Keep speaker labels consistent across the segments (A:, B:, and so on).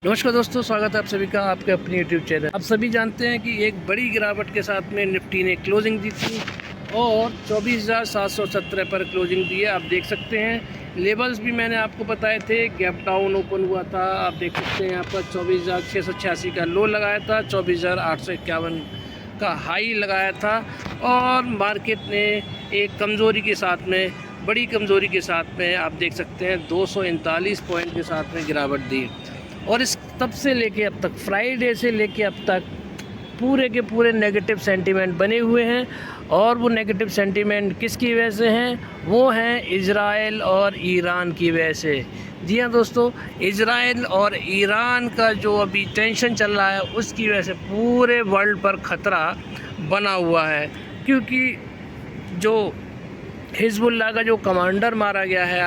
A: नमस्कार दोस्तों, स्वागत है आप सभी का आपके अपने यूट्यूब चैनल। आप सभी जानते हैं कि एक बड़ी गिरावट के साथ में निफ्टी ने क्लोजिंग दी थी और 24,717 पर क्लोजिंग दी है। आप देख सकते हैं लेवल्स भी मैंने आपको बताए थे। गैप डाउन ओपन हुआ था, आप देख सकते हैं यहाँ पर 24,686 का लो लगाया था, 24,851 का हाई लगाया था और मार्केट ने एक कमज़ोरी के साथ में, बड़ी कमज़ोरी के साथ में आप देख सकते हैं 239 पॉइंट के साथ में गिरावट दी। और इस तब से लेके अब तक, फ्राइडे से लेके अब तक पूरे के पूरे नेगेटिव सेंटीमेंट बने हुए हैं। और वो नेगेटिव सेंटीमेंट किसकी वजह से हैं? वो हैं इजराइल और ईरान की वजह से। जी हाँ दोस्तों, इजराइल और ईरान का जो अभी टेंशन चल रहा है उसकी वजह से पूरे वर्ल्ड पर ख़तरा बना हुआ है। क्योंकि जो हिजबुल्लाह का जो कमांडर मारा गया है,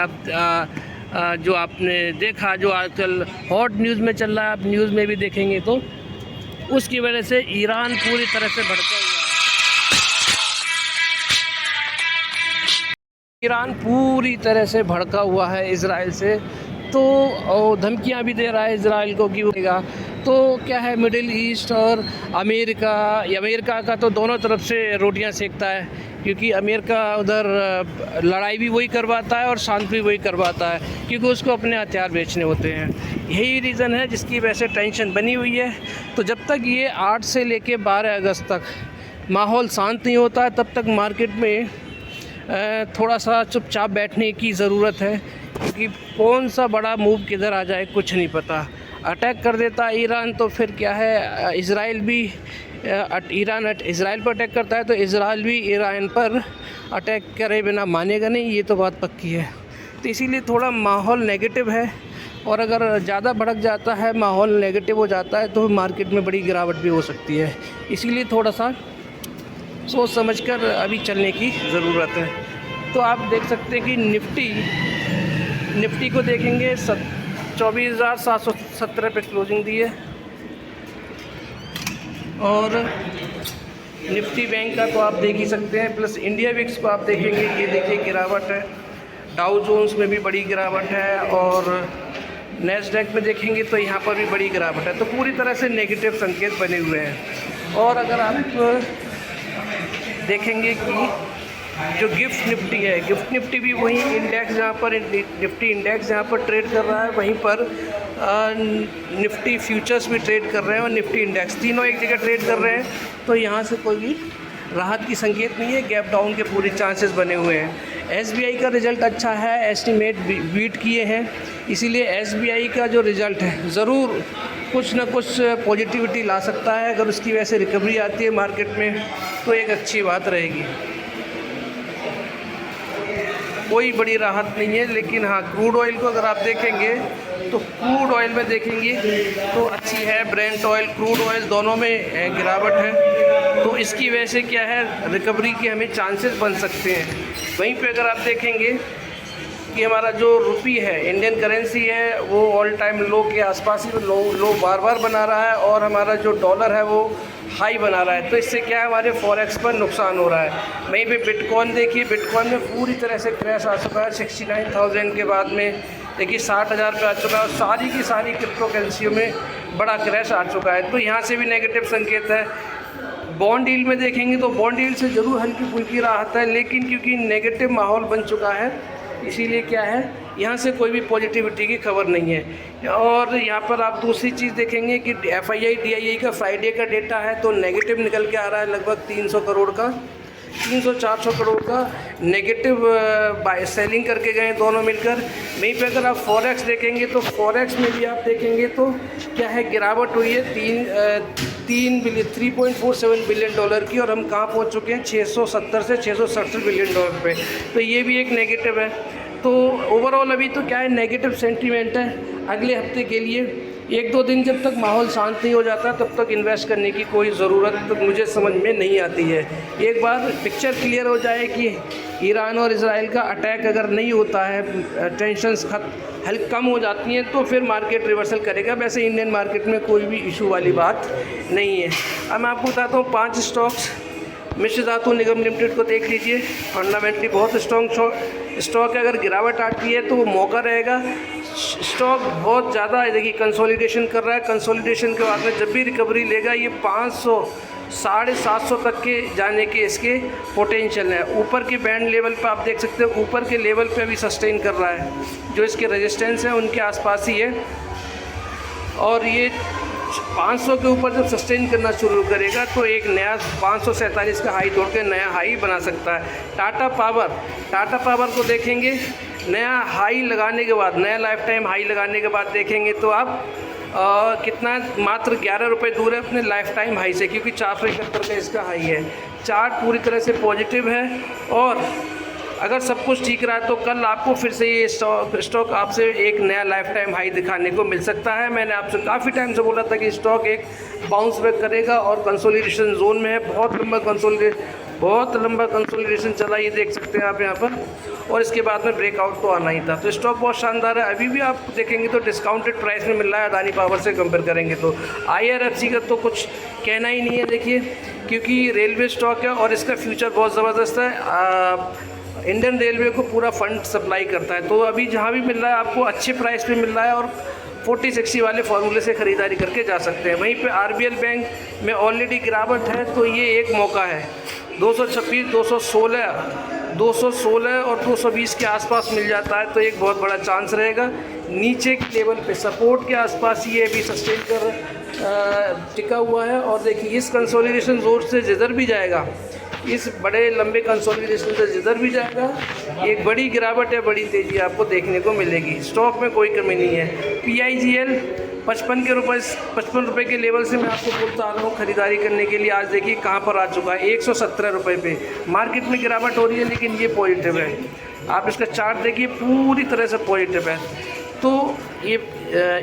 A: जो आपने देखा, जो आजकल हॉट न्यूज़ में चल रहा है, आप न्यूज़ में भी देखेंगे तो उसकी वजह से ईरान पूरी तरह से भड़का हुआ है। ईरान पूरी तरह से भड़का हुआ है इजराइल से, तो धमकियां भी दे रहा है इजराइल को कि वो तो क्या है, मिडिल ईस्ट और अमेरिका का तो दोनों तरफ से रोटियां सेकता है। क्योंकि अमेरिका उधर लड़ाई भी वही करवाता है और शांति भी वही करवाता है, क्योंकि उसको अपने हथियार बेचने होते हैं। यही रीज़न है जिसकी वजह से टेंशन बनी हुई है। तो जब तक ये 8 से लेके 12 अगस्त तक माहौल शांत नहीं होता है, तब तक मार्केट में थोड़ा सा चुपचाप बैठने की ज़रूरत है। क्योंकि कौन सा बड़ा मूव किधर आ जाए कुछ नहीं पता। अटैक कर देता है ईरान तो फिर क्या है, इजराइल भी इजराइल पर अटैक करता है तो इजराइल भी ईरान पर अटैक करे बिना मानेगा नहीं, ये तो बात पक्की है। तो इसीलिए थोड़ा माहौल नेगेटिव है। और अगर ज़्यादा भड़क जाता है, माहौल नेगेटिव हो जाता है तो मार्केट में बड़ी गिरावट भी हो सकती है। इसीलिए थोड़ा सा सोच समझकर अभी चलने की ज़रूरत है। तो आप देख सकते हैं कि निफ्टी को देखेंगे 24,717 पे क्लोजिंग दी है। और निफ्टी बैंक का तो आप देख ही सकते हैं, प्लस इंडिया विक्स को आप देखेंगे, ये देखिए गिरावट है। डाउ जोन्स में भी बड़ी गिरावट है और नैस्डैक में देखेंगे तो यहाँ पर भी बड़ी गिरावट है। तो पूरी तरह से नेगेटिव संकेत बने हुए हैं। और अगर आप देखेंगे कि जो गिफ्ट निफ्टी है, गिफ्ट निफ्टी भी वही इंडेक्स जहाँ पर निफ्टी इंडेक्स जहाँ पर ट्रेड कर रहा है, वहीं पर निफ्टी फ्यूचर्स भी ट्रेड कर रहे हैं और निफ्टी इंडेक्स तीनों एक जगह ट्रेड कर रहे हैं। तो यहाँ से कोई भी राहत की संकेत नहीं है, गैप डाउन के पूरे चांसेस बने हुए हैं। एसबीआई का रिज़ल्ट अच्छा है, एस्टीमेट बीट किए हैं। इसीलिए एसबीआई का जो रिज़ल्ट है ज़रूर कुछ ना कुछ पॉजिटिविटी ला सकता है। अगर उसकी वजह से रिकवरी आती है मार्केट में तो एक अच्छी बात रहेगी। कोई बड़ी राहत नहीं है, लेकिन हाँ, क्रूड ऑयल को अगर आप देखेंगे तो क्रूड ऑयल में देखेंगे तो अच्छी है। ब्रेंट ऑयल, क्रूड ऑयल दोनों में गिरावट है। तो इसकी वजह से क्या है, रिकवरी के हमें चांसेस बन सकते हैं। वहीं पे अगर आप देखेंगे कि हमारा जो रुपी है, इंडियन करेंसी है, वो ऑल टाइम लो के आसपास ही लो बार बार बना रहा है और हमारा जो डॉलर है वो हाई बना रहा है। तो इससे क्या है, हमारे फॉरेक्स पर नुकसान हो रहा है। वहीं पे बिटकॉइन देखिए, बिटकॉइन में पूरी तरह से क्रैश आ चुका है। 69,000 के बाद में देखिए 60,000 पे आ चुका है और सारी की सारी क्रिप्टो करेंसियों में बड़ा क्रैश आ चुका है। तो यहाँ से भी नेगेटिव संकेत है। बॉन्ड डील में देखेंगे तो बॉन्ड डील से ज़रूर हल्की फुल्की राहत है, लेकिन क्योंकि नेगेटिव माहौल बन चुका है इसीलिए क्या है, यहाँ से कोई भी पॉजिटिविटी की खबर नहीं है। और यहाँ पर आप दूसरी चीज़ देखेंगे कि एफआईआई डीआईआई का फ्राइडे का डेटा है तो नेगेटिव निकल के आ रहा है। लगभग 300 करोड़ का, 300-400 करोड़ का नेगेटिव बाय सेलिंग करके गए दोनों मिलकर। वहीं पे अगर आप फॉरेक्स देखेंगे तो फॉरेक्स में भी आप देखेंगे तो क्या है, गिरावट हुई है 3.47 बिलियन डॉलर की। और हम कहाँ पहुँच चुके हैं, 670 से 667 बिलियन डॉलर पे। तो ये भी एक नेगेटिव है। तो ओवरऑल अभी तो क्या है, नेगेटिव सेंटीमेंट है। अगले हफ्ते के लिए 1-2 दिन जब तक माहौल शांत नहीं हो जाता तब तक इन्वेस्ट करने की कोई ज़रूरत तो मुझे समझ में नहीं आती है। एक बार पिक्चर क्लियर हो जाए कि ईरान और इजराइल का अटैक अगर नहीं होता है, टेंशन्स कम हो जाती हैं, तो फिर मार्केट रिवर्सल करेगा। वैसे इंडियन मार्केट में कोई भी इशू वाली बात नहीं है। अब मैं आपको बताता हूँ 5 स्टॉक्स मिश्र धातु निगम लिमिटेड को देख लीजिए, फंडामेंटली बहुत स्ट्रॉन्ग स्टॉक है। अगर गिरावट आती है तो वो मौका रहेगा। स्टॉक बहुत ज़्यादा देखिए कंसोलिडेशन कर रहा है। कंसोलिडेशन के बाद में जब भी रिकवरी लेगा ये 500 750 तक के जाने के इसके पोटेंशियल है। ऊपर के बैंड लेवल पे आप देख सकते हो, ऊपर के लेवल पे अभी सस्टेन कर रहा है। जो इसके रेजिस्टेंस है उनके आसपास ही है, और ये 500 के ऊपर जब सस्टेन करना शुरू करेगा तो एक नया 547 का हाई तोड़ के नया हाई बना सकता है। टाटा पावर को देखेंगे, नया हाई लगाने के बाद, नया लाइफ टाइम हाई लगाने के बाद देखेंगे तो आप कितना मात्र 11 रुपये दूर है अपने लाइफ टाइम हाई से, क्योंकि 471 का इसका हाई है। चार्ट पूरी तरह से पॉजिटिव है, और अगर सब कुछ ठीक रहा तो कल आपको फिर से ये स्टॉक आपसे एक नया लाइफ टाइम हाई दिखाने को मिल सकता है। मैंने आपसे काफ़ी टाइम से बोला था कि स्टॉक एक बाउंस बैक करेगा और कंसोलिडेशन जोन में है। बहुत लंबा कंसोलिडेशन चला, ये देख सकते हैं आप यहाँ पर, और इसके बाद में ब्रेकआउट तो आना ही था। तो स्टॉक बहुत शानदार है। अभी भी आप देखेंगे तो डिस्काउंटेड प्राइस में मिल रहा है अदानी पावर से कंपेयर करेंगे तो। IRFC का तो कुछ कहना ही नहीं है देखिए, क्योंकि रेलवे स्टॉक है और इसका फ्यूचर बहुत ज़बरदस्त है। इंडियन रेलवे को पूरा फंड सप्लाई करता है, तो अभी जहाँ भी मिल रहा है आपको अच्छे प्राइस पे मिल रहा है, और 40-60 वाले फार्मूले से ख़रीदारी करके जा सकते हैं। वहीं पे RBL बैंक में ऑलरेडी गिरावट है, तो ये एक मौका है। 226, 216 और 220 के आसपास मिल जाता है तो एक बहुत बड़ा चांस रहेगा। नीचे के लेवल पे सपोर्ट के आसपास ये भी सस्टेन कर टिका हुआ है, और देखिए इस कंसोलिडेशन जोन से जिधर भी जाएगा, इस बड़े लंबे कंसोलिडेशन से जिधर भी जाएगा, एक बड़ी गिरावट है, बड़ी तेज़ी आपको देखने को मिलेगी। स्टॉक में कोई कमी नहीं है। PIGL 55 रुपये के लेवल से मैं आपको बोलता आ रहा हूँ खरीदारी करने के लिए। आज देखिए कहाँ पर आ चुका है, 117 रुपये पे। मार्केट में गिरावट हो रही है लेकिन ये पॉजिटिव है। आप इसका चार्ट देखिए, पूरी तरह से पॉजिटिव है। तो ये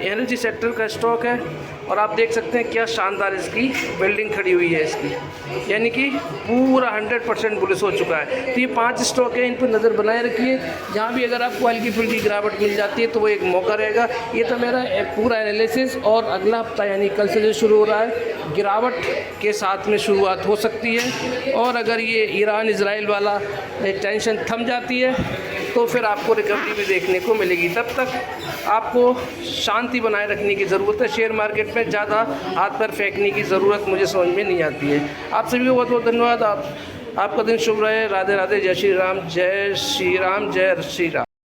A: एनर्जी सेक्टर का स्टॉक है, और आप देख सकते हैं क्या शानदार इसकी बिल्डिंग खड़ी हुई है इसकी, यानी कि पूरा 100% बुलिश हो चुका है। तो ये 5 स्टॉक है, इन पर नज़र बनाए रखिए। जहाँ भी अगर आपको हल्की फुल्की गिरावट मिल जाती है तो वो एक मौका रहेगा। ये तो मेरा पूरा एनालिसिस, और अगला हफ्ता यानी कल से जो शुरू हो रहा है गिरावट के साथ में शुरुआत हो सकती है, और अगर ये ईरान इजराइल वाला टेंशन थम जाती है तो फिर आपको रिकवरी भी देखने को मिलेगी। तब तक आपको शांति बनाए रखने की ज़रूरत है। शेयर मार्केट में ज़्यादा हाथ पैर फेंकने की ज़रूरत मुझे समझ में नहीं आती है। आप सभी को बहुत बहुत धन्यवाद। आपका दिन शुभ रहे। राधे राधे। जय श्री राम, जय श्री राम, जय श्री राम।